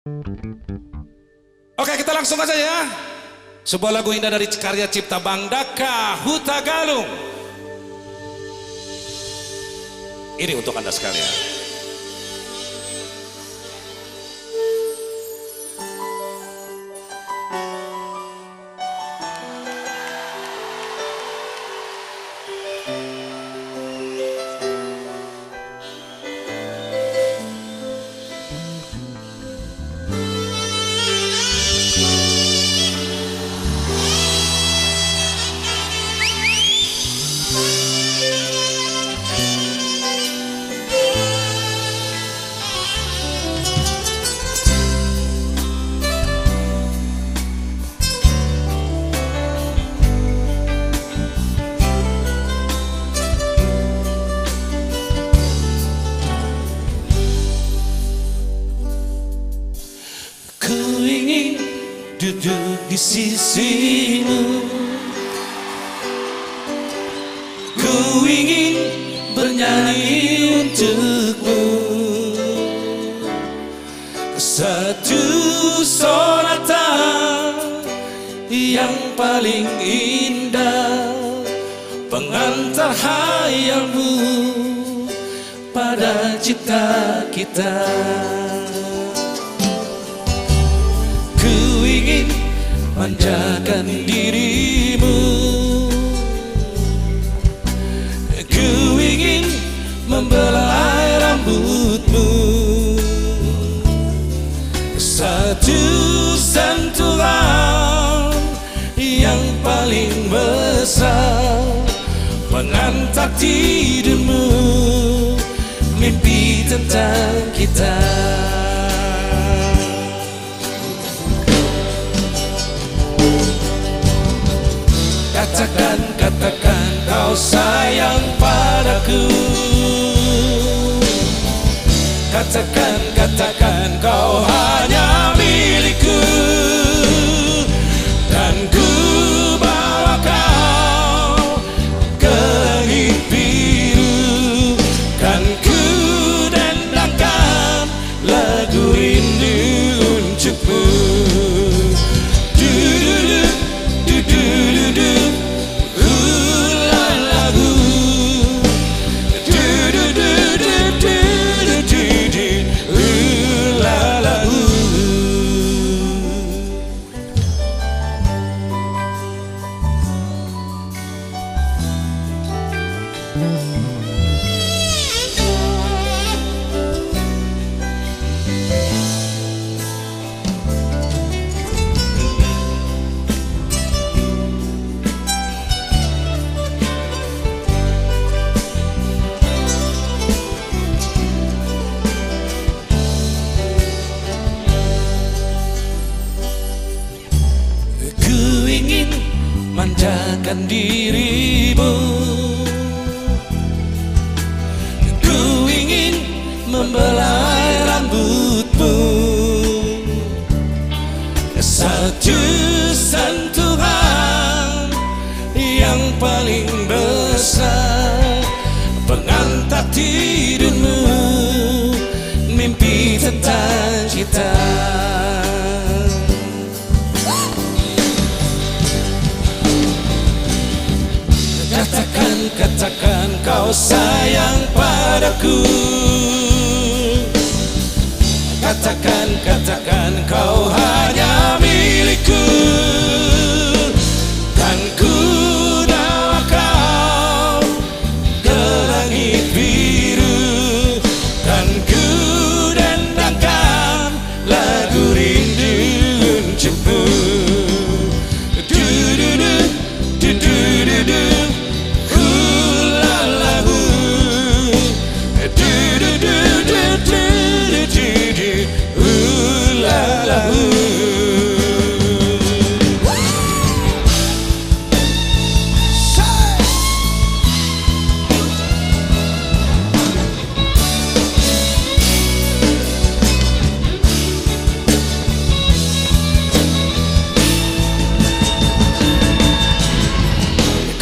Oke, kita langsung aja ya. Sebuah lagu indah dari karya cipta Bang Daka Hutagalung. Ini untuk Anda sekalian. Duduk di sisimu, ku ingin bernyanyi untukmu satu sonata yang paling indah, pengantar hayalmu pada cita kita. Ingin manjakan dirimu, ku ingin membelai rambutmu, satu sentuhan yang paling besar, pengantar tidurmu, mimpi tentang kita. Katakan, katakan kau sayang padaku. Katakan, katakan kau hanya milikku. Dan ku bawa kau ke langit biru. Kan ku dendangkan lagu rindu untukmu. Manjakan dirimu, ku ingin membelai rambutmu, satu sentuhan yang paling besar, pengantar tidurmu, mimpi tentang kita. Katakan, katakan kau sayang padaku. Katakan, katakan kau hanya milikku. Kan ku bawa kau ke langit biru. Kan ku dendangkan lagu rindu untukmu.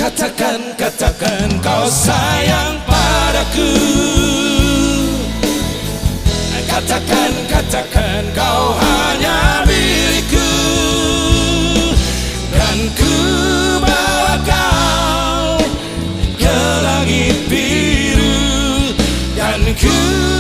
Katakan, katakan kau sayang padaku. Katakan, katakan kau you.